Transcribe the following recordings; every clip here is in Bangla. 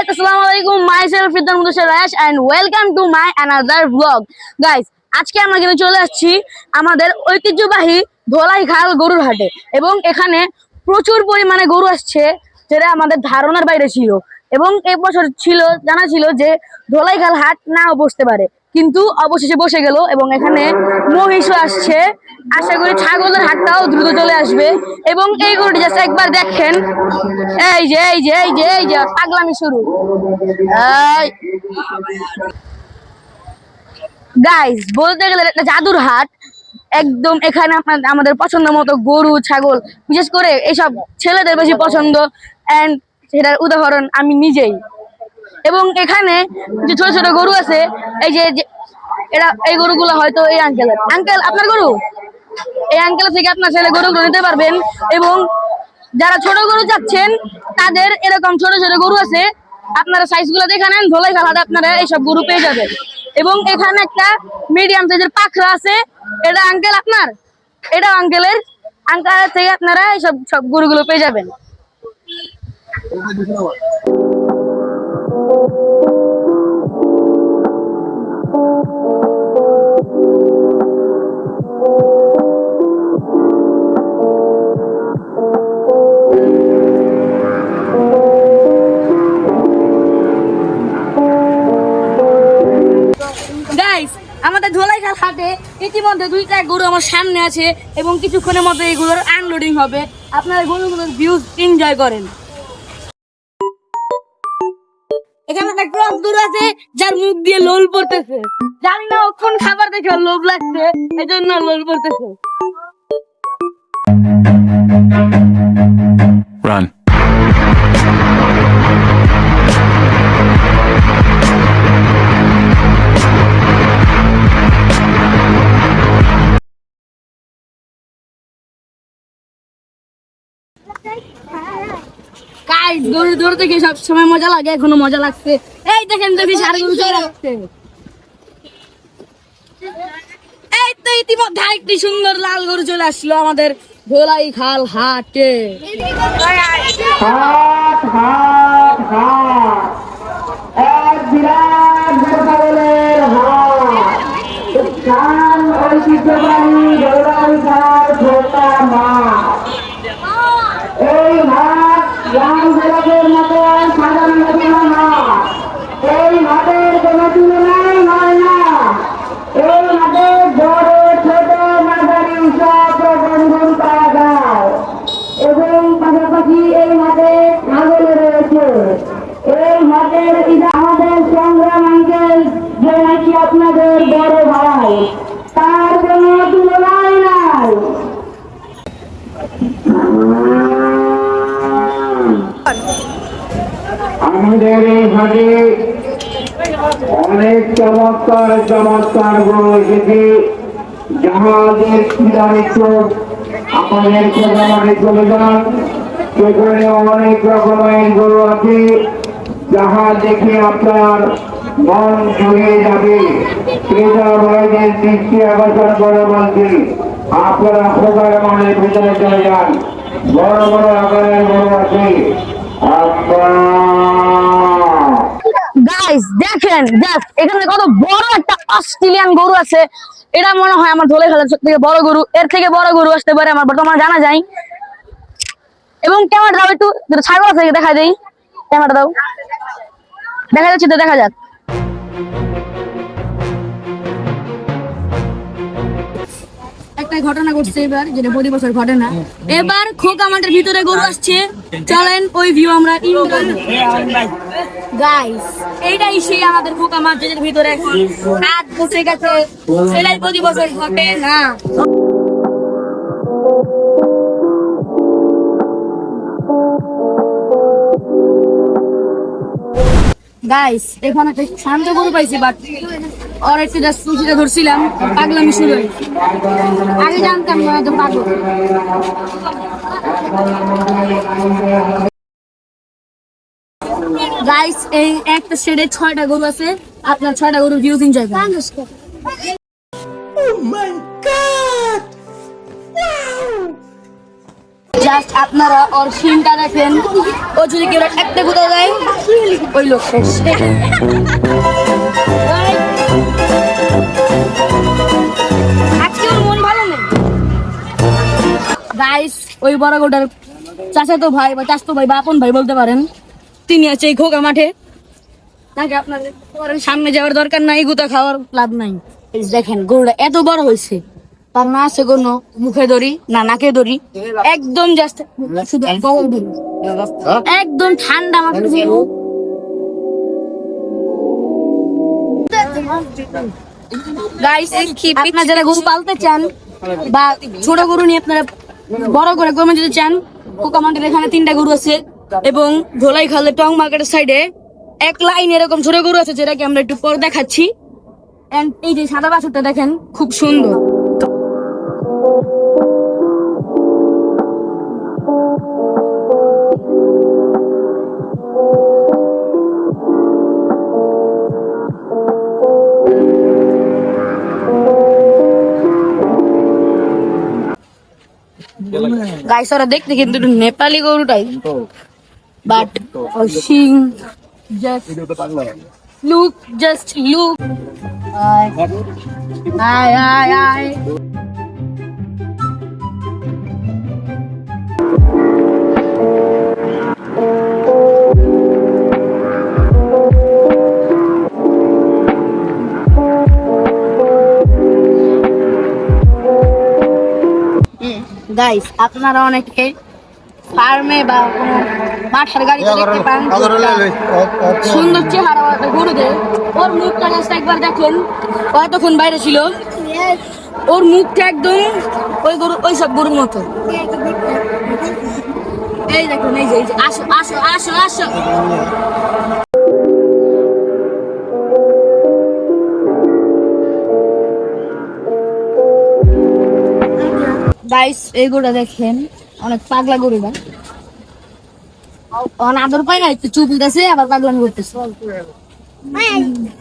guys, Assalamualaikum. Myself Fidan Mudassir and welcome to my another vlog. Guys, আজকে আমরা কিন্তু চলে আসছি আমাদের ঐতিহ্যবাহী ধোলাইখাল গরুর হাটে এবং এখানে প্রচুর পরিমাণে গরু আসছে যেটা আমাদের ধারণার বাইরে ছিল এবং এই বছর জানা ছিল যে ধোলাইখাল হাট নাও বসতে পারে, কিন্তু অবশেষে বসে গেল এবং এখানে মহিষও আসছে। আশা করি ছাগলের হাটটাও দ্রুত চলে আসবে এবং এই গরুটি জাস্ট একবার দেখেন। এই যে পাগলামি শুরু। গাইস, বলতে গেলে একটা জাদুর হাট একদম। এখানে আমাদের পছন্দ মতো গরু ছাগল, বিশেষ করে এইসব ছেলেদের বেশি পছন্দ, এন্ড সেটার উদাহরণ আমি নিজেই। এবং এখানে যে ছোট ছোট গরু আছে, এই যে এই গরুগুলো হয়তো এই আঙ্কেল আপনার গরু, এই আঙ্কেল থেকে আপনার ছেলে গরুগুলো নিতে পারবেন। এবং যারা ছোট গরু চাচ্ছেন তাদের এরকম ছোট ছোট গরু আছে, আপনারা সাইজ গুলো দেখে নেন, ধোলাইখাল হাটে আপনারা এইসব গরু পেয়ে যাবেন। এবং এখানে একটা মিডিয়াম সাইজের পাখরা আছে, এটা আঙ্কেল আপনার, এটা আঙ্কেলের থেকে আপনারা এইসব সব গরুগুলো পেয়ে যাবেন। আমাদের ধোলাইখাল হাটে ইতিমধ্যে দুইটা গরু আমার সামনে আছে এবং কিছুক্ষণের মধ্যে এগুলোর আনলোডিং হবে। আপনারা গরুগুলোর ভিউজ এনজয় করেন। এখানে একটা ক্রস গরু আছে যার মুখ দিয়ে লোল পড়তেছে, জানি না ওক্ষণ খাবার দেখে লোভ লাগছে, এই জন্য লোল পড়তেছে। Run. গাইস, গরু ধরতে গিয়ে সব সময় মজা লাগে, এখনো মজা লাগছে। এই দেখেন দেখি সার গরু চলে আসছে। এই তো ইতিমধ্যে একটি সুন্দর লাল গরু চলে আসলো আমাদের ধোলাইখাল হাটে। হাট হাট হাট এক বিরাট ছাগলের হাট, স্থান ঐতিহ্যবাহী ধোলাইখাল ছোটা মাঠ। এই হাট রাম গোলাপের মতো সাজানো গোছানো হাট। এই হাটের কোনো তুলনাই হয় না। এই হাটে বড় ছোট মাঝারি সব রকম গরু পাওয়া যায় এবং পাশাপাশি এই হাটে ছাগল রয়েছে। এই হাটের আমাদের সংগ্রাম আঙ্কেল যে নাকি আপনাদের বড় ভাই, তার কোনো তুলনাই নাই। আমাদের এই হাটে অনেক চমৎকার চমৎকার গরু এসেছে। জাহাজের খিদানিত আমাদের প্রোগ্রামে চলে যান, সেখানে অনেক রকমের গরু আছে যাহা দেখে আপনার মন জুড়ে যাবে। ক্রেতা ভাইদের দৃষ্টি আকর্ষণ করে বলছি, আপনারা প্রোগ্রামের ভিতরে চলে যান। বড় বড় আকারের গরু আছে। গাইস দেখেন, জাস্ট এখানে কত বড় একটা অস্ট্রেলিয়ান গরু আছে। এটা মনে হয় আমার ধোলাইখালের সব থেকে বড় গরু, এর থেকে বড় গরু আসতে পারে আমার বর্তমানে জানা যায়। এবং ক্যামেরা দাও একটু, ছাগল আছে দেখা দেই, ক্যামেরা দাও, দেখা যাচ্ছে তো, দেখা যাক। একটা ঘটনা ঘটছে এবার, যেটা প্রতি বছর ঘটে না। এবার খোকা মাঠের ভিতরে গরু আসছে, চলেন ওই ভিউ আমরা গাইস। এইটাই সেই আমাদের খোকা মাঠের ভিতরে এখন হাট বসে গেছে, সেটাই প্রতি বছর ঘটে না। গাইস, এখানে একটা শান্ত গরু পাইছি, বাট আর একটু জাস্ট সুচিটা ধরছিলাম, পাগলামি শুরু হয়েছে। আগে জানতাম না তো পাগল। গাইস, এই একটা শেডে 6টা গরু আছে, আপনার 6টা গরু ভিউজ এনজয় করেন। জাস্ট আপনারা ওর সিনটা দেখেন, ও যদি কেউ একটা গুঁতো দেয় ওই লোক শেষ। আজকে ওর মন ভালো নেই গাইস। ওই বড় গোটার চাচাতো ভাই বা চাচাতো ভাই বা আপন ভাই বলতে পারেন, তিনি আছে এই খোকা মাঠে। তাকে আপনাদের সামনে যাওয়ার দরকার নাই, গুতা খাওয়ার লাভ নাই। এই দেখেন গরুটা এত বড় হয়েছে, তার না আছে কোনো মুখে দড়ি না নাকে দড়ি, একদম জাস্ট শুধু গলায় দড়ি। একদম ঠান্ডা মাথার গরু। গাইস আপনারা যারা গরু পালতে চান বা ছোট গরু নিয়ে আপনারা বড় করে গরু যদি চান, কোকামান্ডের এখানে 3টা গরু আছে এবং ধোলাই খালে টং মার্কেটের সাইডে এক লাইন এরকম ছোট গরু আছে, যেটাকে আমরা একটু পর দেখাচ্ছি। এন্ড এই যে সাদা বাছুরটা দেখেন খুব সুন্দর। গাইস ওরা দেখতে কিন্তু একটু নেপালি গরুটাই, বাট সিং জাস্ট লুক, জাস্ট লুক। আয় আয় আয়। গাইস আপনারা অনেকে ফার্মে বা কোনো মাঠের গাড়িতে দেখতে পান সুন্দর চেহারা গরুদের, ওর মুখটা জাস্ট একবার দেখেন, কতক্ষণ বাইরে ছিল, ওর মুখটা একদম ওই গরু ওই সব গরুর মতো। এই দেখুন, এই যে আসো আসো আসো আসো। গাইস এই গরুটা দেখেন, অনেক পাগলা গরু না, আদর পায় না, একটু চুপ দিতেছে আবার পাগলামি করতেছে।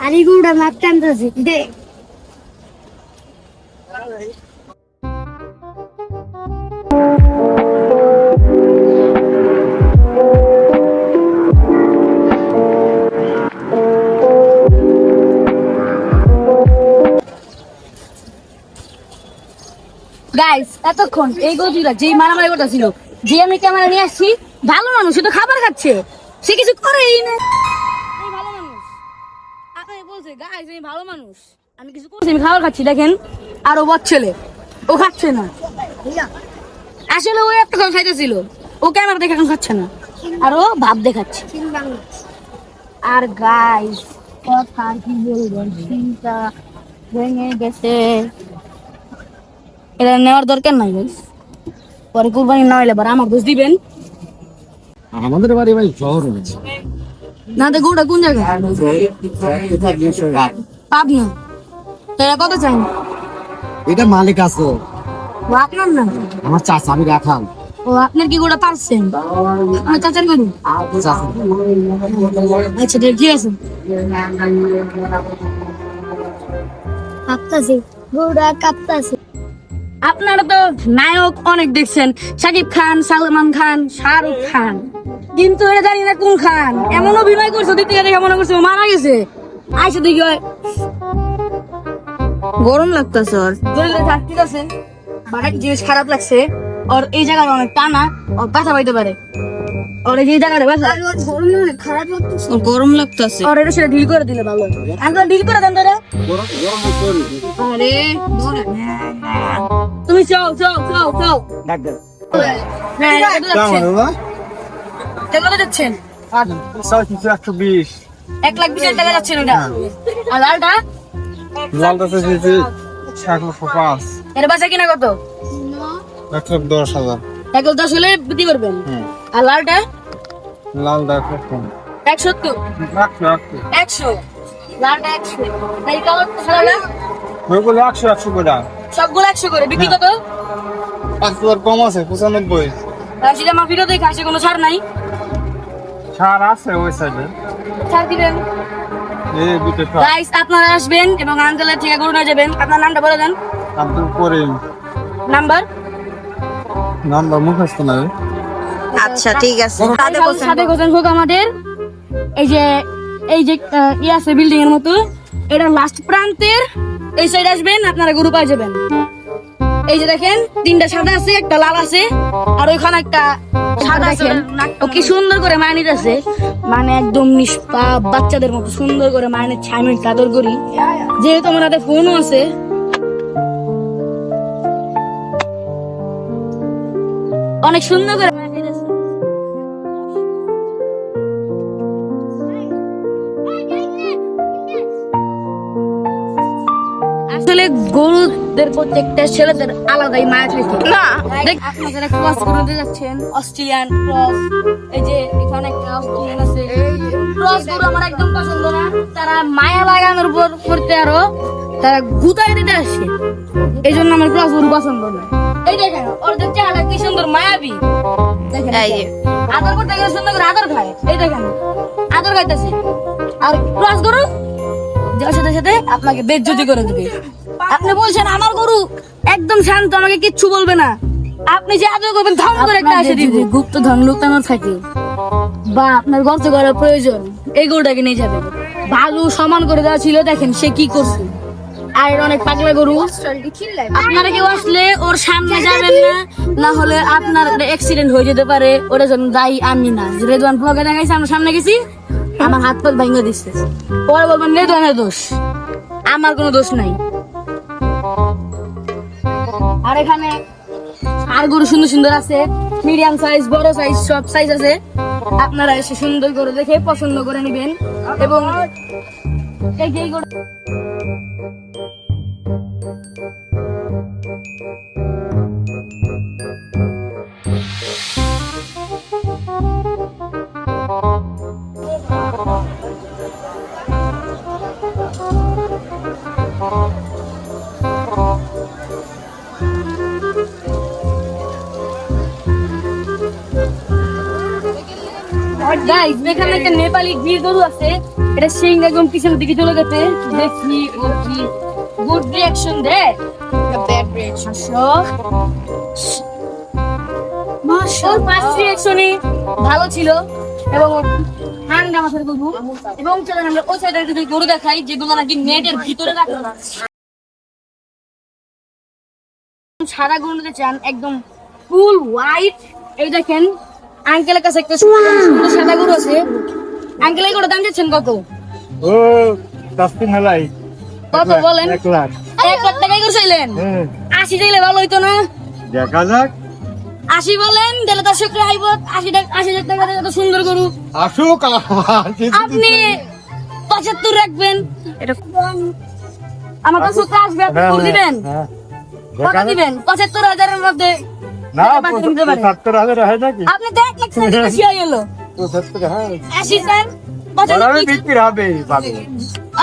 আর এই গরুটা মাপ টানতেছে দেখ। গাইস এতক্ষণ এই গরুটা যে মারামারি করতেছিল, যে আমি ক্যামেরা নিয়ে আসছি, ভালো মানুষ, সে তো খাবার খাচ্ছে, সে কিছু করেই না। আমি ভালো মানুষ, আপনাকে বলছে গাইস আমি ভালো মানুষ, আমি কিছু করছি, আমি খাবার খাচ্ছি। দেখেন আর ও ছেলে, ও খাচ্ছে না, আসলে ও একটা কথা খাইতেছিল, ও ক্যামেরা দেখে এখন খাচ্ছে না, আর ও ভাব দেখাচ্ছে। আর গাইস কথা কি বলবো, চিন্তা ভেঙে গেছে, এটা নেওয়ার দরকার নাই গাইস, পরে কুরবানি না হইলে আমার দোষ দিবেন। আমাদের বাড়ি ভাই শহর না তো গরুটা কোন জায়গায়? পাবনা। তো এটা কত চাই? এটা মালিক আছে, ও আপনার না? আমার চাচা, আমি রাখাল। ও আপনার কি গরুটা পারছেন? আমার চাচার গরু? চাচা আচ্ছা ঠিক আছে। কাঁপতাছে গরুটা, কাঁপতাছে। আপনারা তো নায়ক অনেক দেখছেন, শাকিব খান, সালমান খান, শাহরুখ খান, কিন্তু এটা জানি না কোন খান। এমন অভিনয় করছে দিক থেকে দেখে মনে করছে ও মারা গেছে। আইসা দেখি গরম লাগতেছে, ওর শরীরে ঠিক আছে, বাট একটা জিনিস খারাপ লাগছে, ওর এই জায়গাটা অনেক টানা, ওর ব্যথা পাইতে পারে, ওর এই জায়গাটা ব্যথা খারাপ লাগতেছে, ওর গরম লাগতেছে, ওর এটা সেটা ডিল করে দিলে ভালো। আঙ্কেল ডিল করে দেন তোরা। আরে তুমি চাও চাও চাও চাও হ্যাঁ কত যাচ্ছেন? 120 1,20,000 টাকা যাচ্ছেন ওটা। আর লালটা? লালটা চাইছি 105। এর বাসা কিনা কত? 110,000। 1,10 হলে বিক্রি করবেন। আর লালটা? লালটা কম 170। 100 লালটা 100। এই কালার সাদা ওইগুলো 100 করে। সবগুলো 100 করে বিক্রি কত? 5,000 কম আছে 95। আর সেটা আমার ভিডিও দেখে আসে কোনো ছাড় নাই? ছাড় আছে ওই সাইডে, ছাড় দিবেন। এই দুটো গাইস আপনারা আসবেন এবং আঙ্কেলের থেকে গরু নিয়ে যাবেন। আপনার নামটা বলে দেন। আব্দুল করিম। নাম্বার নাম্বার মুখস্থ নাই। আচ্ছা ঠিক আছে সাদেক হোসেন সাদেক হোসেন হোক আমাদের এই যে ইয়ে আছে বিল্ডিং এর মতো, এটা লাস্ট প্রান্তের এই সাইড আসবেন, আপনারা গরু পাই যাবেন। এই যে দেখেন তিনটা সাদা আছে, একটা লাল আছে, আর ওইখানে একটা সাদা দেখেন। ও কি সুন্দর করে মায় নিতেছে, মানে একদম নিষ্পাপ বাচ্চাদের মতো সুন্দর করে মায় নিচ্ছে। আমি কাদর করি, যেহেতু আমার হাতে ফোনও আছে। অনেক সুন্দর করে মায় নিতেছে। আসলে গরুদের প্রত্যেকটা ছেলেদের আলাদাই মায়া থাকে না দেখ। আপনারা ক্রস করতে যাচ্ছেন, অস্ট্রেলিয়ান ক্রস, এই যে এখানে একটা অস্ট্রেলিয়ান আছে। ক্রস গরু আমার একদম পছন্দ না, তারা মায়া লাগানোর উপর করতে আরো তারা গুতাই দিতে আসে, এই জন্য আমার ক্রস গরু পছন্দ না। এই দেখেন ওদের চেহারা কি সুন্দর মায়াবী, দেখেন এই যে। আদর করতে গেলে সুন্দর করে আদর খায়, এই দেখেন আদর খাইতেছে। আর ক্রস গরু যার সাথে সাথে আপনাকে বেজ্জতি করে দিবে। আপনি বলছেন আমার গরু একদম শান্ত, আমাকে কিচ্ছু বলবে না, আপনি যে আদর করবেন ধম করে একটা এসে দিবে। গুপ্ত ধন লুকানো থাকে বা আপনার গর্ত করার প্রয়োজন, এই গরুটাকে নিয়ে যাবেন। ভালো সমান করে দেওয়া ছিল, দেখেন সে কি করছে। আর অনেক পাগলা গরু, আপনারা কেউ আসলে ওর সামনে যাবেন না, না হলে আপনার অ্যাক্সিডেন্ট হয়ে যেতে পারে। ওটা জন্য দায়ী আমি না। যে রেদওয়ান ব্লগে দেখাইছে, আমরা সামনে গেছি, আমার হাত পা ভেঙে দিচ্ছে, পরে বলবেন রেদওয়ানের দোষ, আমার কোনো দোষ নাই। আর এখানে আর গরু সুন্দর সুন্দর আছে, মিডিয়াম সাইজ, বড় সাইজ, সব সাইজ আছে। আপনারা এসে সুন্দর করে দেখে পছন্দ করে নেবেন। এবং এই যে গরু গাইস, এখানে একটা নেপালি গির গরু আছে, এটা সিং একদম পিছনের দিকে চলে গেছে। দেখি ও কি গুড রিঅ্যাকশন দেয়, ব্যাড রিঅ্যাকশন। মাশাআল্লাহ, ফার্স্ট রিঅ্যাকশনই ভালো ছিল এবং ঠান্ডা মাথার গরু। এবং চলেন আমরা ওই সাইডের কিছু গরু দেখাই, যেগুলো নাকি নেটের ভিতরে রাখা না। সাদা গরু নিতে চান, একদম ফুল হোয়াইট। এই দেখেন আঙ্কেলের কাছে একটা সুন্দর সাদা গরু আছে। আঙ্কেল এই গরুর দাম দিচ্ছেন কত? ও 10 মেলাই কত বলেন? 1 লাখ। 1 লাখ টাকাই করে চাইলেন? 80 চাইলে ভালো হইতো না? দেখা যাক 80 বলেন, তাহলে দর্শকরা আইব। 80,000 টাকা দিয়ে এত সুন্দর গরু আসুক। আপনি 75 রাখবেন। এটা আমার দর্শকরা আসবে, আপনি করে দিবেন। কত দিবেন? 75,000 এর মধ্যে না বাকি নিতে পারেন। 70,000 হয় নাকি? আপনি তো 1 লাখ টাকা বেশি হয়ে গেল। 70 হ্যাঁ 80 চান, ওরাম 75 বিক্রি হবে বাবু।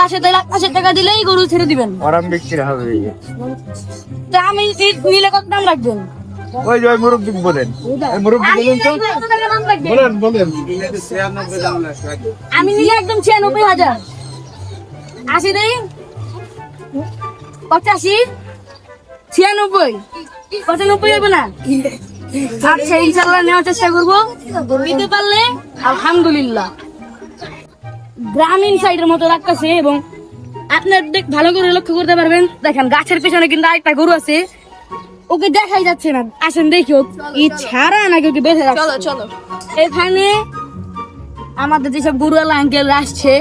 80 টাকা দিলেই গরু ছেড়ে দিবেন। ওরাম বিক্রি হবে। তা আমি নিলে কত দাম রাখবেন? ওই যে মুরব্বি বলেন, এই মুরব্বি আমি বলেন তো, নিলে কত টাকা দাম রাখবেন? বলেন। আমি নিলে একদম 96,000। 80 দেই, 85, 96, 95 হবে না? আচ্ছা ইনশাল্লাহ নেওয়ার চেষ্টা করবো, নিতে পারলে আলহামদুলিল্লাহ। গ্রামীণ সাইডের মতো রাখতেছে এবং আপনার ভালো করে লক্ষ্য করতে পারবেন। দেখেন গাছের পেছনে কিন্তু আরেকটা গরু আছে, ওকে দেখাই যাচ্ছে না। আসেন দেখি ই ছাড়া নাকি ওকে বেঁধে রাখছে। চলো চলো এখানে আমাদের যেসব গরুওয়ালা আঙ্কেল আসছে,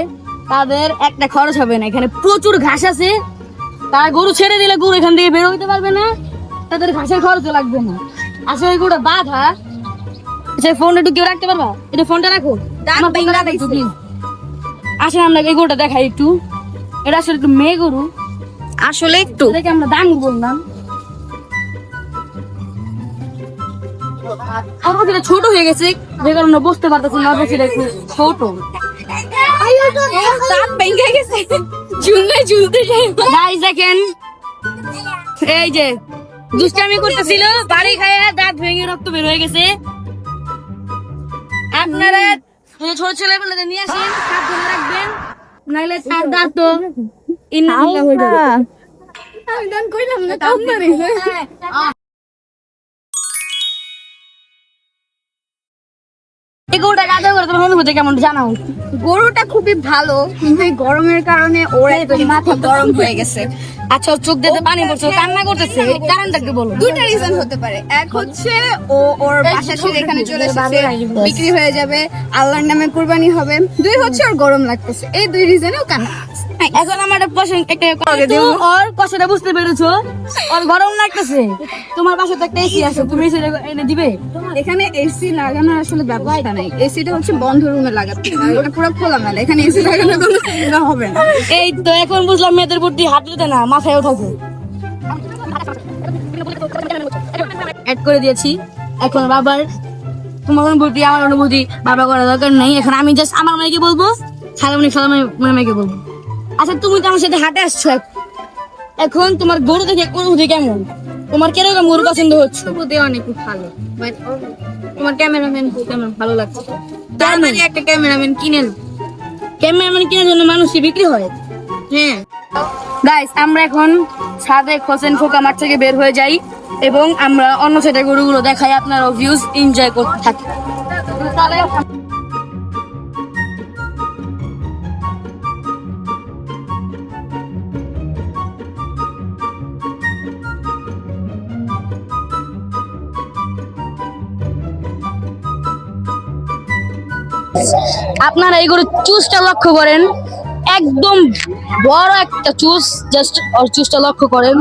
তাদের একটা খরচ হবে না। এখানে প্রচুর ঘাস আছে, তারা গরু ছেড়ে দিলে গরু এখান থেকে বের হইতে পারবে না, তাদের ঘাসের খরচও লাগবে না। আসলে এই গরুটা বাঁধা। আচ্ছা ফোনটা একটু কেউ রাখতে পারবা? এটা ফোনটা রাখো, আমার ফোনটা রাখো একটু প্লিজ। আসেন আমরা এই গরুটা দেখাই একটু। এটা আসলে একটু মেয়ে গরু, আসলে একটু দেখে আমরা দাম বললাম। আমার এটা ছোট হয়ে গেছে, যে কারণে বুঝতে পারতেছি না, বেশি একটু ছোট। দাঁত ভেঙে গেছে ঝুলতে ঝুলতে গাইস দেখেন, এই যে দুষ্টামি করতেছিল, বাড়ি খায় দাঁত ভেঙে রক্ত বের হয়ে গেছে। আপনারা ছোট ছেলেবেলাদের নিয়ে আসেন, হাত ধরে রাখবেন, নাইলে তার দাঁত তো ইন্নালিল্লাহ হয়ে যাবে। আমি দান কইলাম না কাম না এই গরুটাকে আদর করে তোমার অনুভূতি কেমন জানাও? গরুটা খুবই ভালো, কিন্তু এই গরমের কারণে ওর একদম মাথা গরম হয়ে গেছে। আচ্ছা ওর চোখ দিয়ে পানি পড়ছে, ও কান্না করতেছে, এর কারণটা একটু বলো। দুইটা রিজন হতে পারে। এক হচ্ছে ও ওর বাসা ছেড়ে এখানে চলে এসেছে, বিক্রি হয়ে যাবে, আল্লাহর নামে কুরবানি হবে। দুই হচ্ছে ওর গরম লাগতেছে। এই দুই রিজনেও কান্না। এখন আমার একটা প্রশ্ন, একটা ওর কষ্টটা বুঝতে পেরেছো? ওর গরম লাগতেছে, তোমার পাশে তো একটা এসি আছে, তুমি এসি এনে দিবে? এখানে এসি লাগানোর আসলে ব্যবস্থা নাই। এসিটা হচ্ছে বন্ধ রুমে লাগাতে হয়, এটা পুরো খোলা মেলা। এখানে এসি লাগানোর কোনো সুবিধা হবে না। এই তো এখন বুঝলাম মেয়েদের প্রতি হাত দিতে না, মাথায়ও থাকে। অ্যাড করে দিয়েছি। এখন বাবার তোমার অনুভূতি আমার অনুভূতি বাবা করার দরকার নেই। এখন আমি জাস্ট আমার মেয়েকে বলবো, খালামণি মেয়েকে বলবো। আচ্ছা তুমি তো আমার সাথে হাঁটে আসছো, এখন তোমার গরু দেখে অনুভূতি কেমন? তোমার কিরকম গরু পছন্দ হচ্ছে? অনুভূতি অনেক ভালো। তোমার ক্যামেরাম্যান কেমন ভালো লাগছে? তার মানে একটা ক্যামেরাম্যান কিনেন। ক্যামেরাম্যান কেনার জন্য মানুষ কি বিক্রি হয়? হ্যাঁ গাইস আমরা এখন ছাদে হোসেন খোকা মাঠ থেকে বের হয়ে যাই এবং আমরা অন্য সাইডে গরুগুলো দেখাই, আপনারা ভিউজ এনজয় করতে থাকি। আপনারা এই গরুর চুজটা লক্ষ্য করেন, একদম বড় একটা চুজ, জাস্ট ওর চুজটা লক্ষ্য করেন।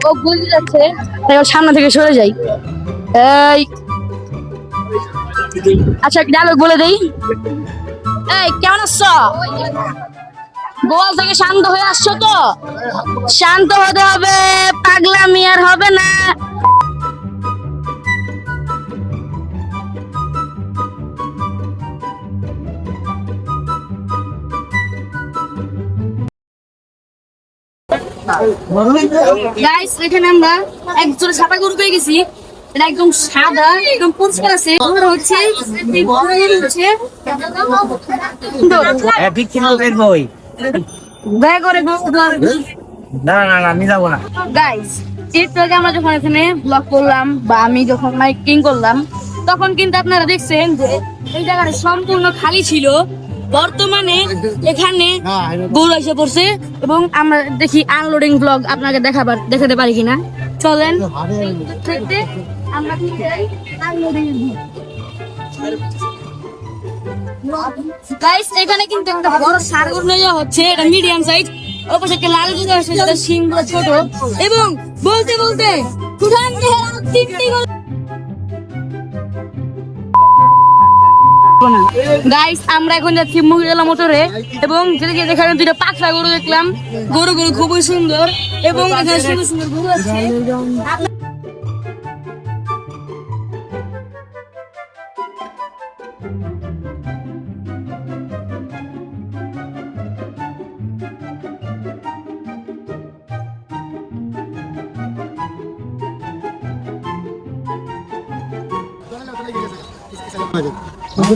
ও বুঝে যাচ্ছে, তাই ওর সামনে থেকে সরে যাই। এই আচ্ছা ডায়লগ বলে দেই। এই কেমন আছো? গোয়াল থেকে শান্ত হয়ে আসছো তো? শান্ত হতে হবে, পাগলামি আর হবে না। গাইস এখানে আমরা একজন সাদা গরু পেয়ে গেছি, এটা একদম সাদা, একদম পরিষ্কার আছে। ওর হচ্ছে এই গরুর হচ্ছে দয়া করে আমি যাবো না। গাইস একটু আগে আমরা যখন এখানে ব্লগ করলাম বা আমি যখন মাইকিং করলাম, তখন কিন্তু আপনারা দেখছেন যে এই জায়গাটা সম্পূর্ণ খালি ছিল। বর্তমানে এখানে গরু এসে পড়ছে এবং আমরা দেখি আনলোডিং ব্লগ আপনাকে দেখাতে পারি কিনা। চলেন দেখতে আমরা গাইস এখানে কিন্তু একটা বড় ষাঁড় গরু নিয়ে যাওয়া হচ্ছে, এটা মিডিয়াম সাইজ। ওর পাশে একটা লাল গরু আছে, যেটা সিংগুলো ছোট। এবং বলতে বলতে উঠান দিয়ে আরো 3টি গরু। গাইস আমরা এখন যাচ্ছি মহিলা মোটরে এবং যেখানে দুটো পাকড়া গরু দেখলাম। গরুগুলো খুবই সুন্দর এবং এখানে সুন্দর সুন্দর গরু আছে।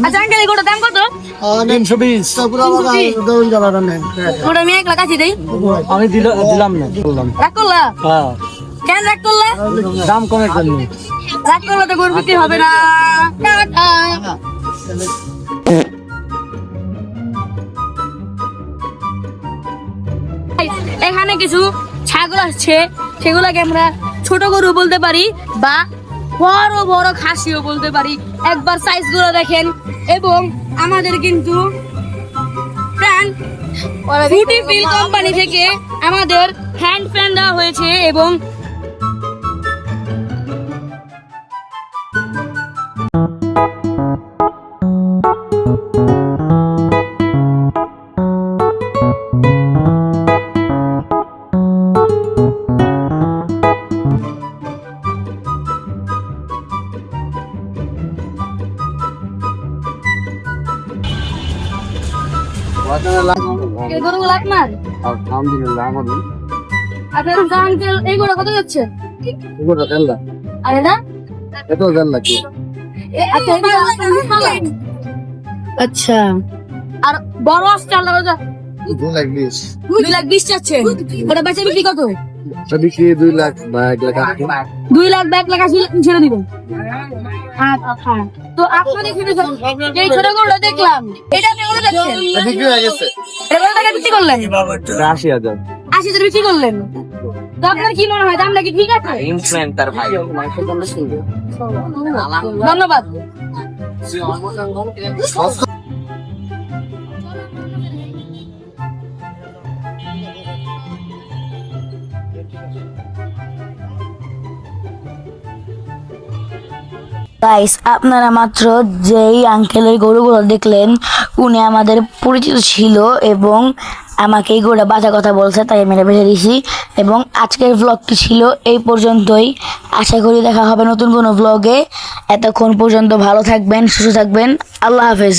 আচ্ছা আঙ্কেল এই গরুটার দাম কত? 320। ওটা আমি 1 লাখ আছি দেই। আমি দিলাম না, বললাম। রাগ করলা? কেন রাগ করলা? দাম কমের জন্য। রাগ করলে তো গরু বিক্রি হবে না। টাটা। এখানে কিছু ছাগল আসছে, সেগুলোকে আমরা ছোট গরু বলতে পারি বা বড় বড় খাসিও বলতে পারি। একবার সাইজ গুলো দেখেন। এবং আমাদের কিন্তু ফ্রুটি ফিল কোম্পানি থেকে আমাদের হ্যান্ড ফ্যান দেওয়া হয়েছে এবং গরুগুলো আপনার? আলহামদুলিল্লাহ আমাদের আপনার আঙ্কেল এইগুলো কত যাচ্ছে? এগুলো দেন না, আরে না এত দেন না কি? আচ্ছা আচ্ছা আর বড় আসছে আল্লাহ 2,20,000 2 লাখ 20 চাচ্ছেন, ওটা বেচে বিক্রি কত? বিক্রি 2 লাখ বা 1 লাখ। 2 লাখ বা 1 লাখ 80 লাখ ছেড়ে দিবেন। আচ্ছা তো আপনাদের এখানে যে ছোট গরুটা দেখলাম এটা আপনি কত যাচ্ছেন? বিক্রি হয়ে গেছে এটা কত টাকা বিক্রি করলেন? 80,000 80,000 বিক্রি করলেন। তো আপনার কি মনে হয় দামটা কি ঠিক আছে? ইনফ্লুয়েন্সার ভাই ধন্যবাদ। গাইস আপনারা মাত্র যেই আঙ্কেলের গরুগুলো দেখলেন উনি আমাদের পরিচিত ছিল এবং আমাকে এই গরুটা বাঁচা কথা বলছে, তাই আমি এটা বেছে দিয়েছি। এবং আজকের ব্লগটি ছিল এই পর্যন্তই। আশা করি দেখা হবে নতুন কোনো ব্লগে। এতক্ষণ পর্যন্ত ভালো থাকবেন, সুস্থ থাকবেন। আল্লাহ হাফেজ।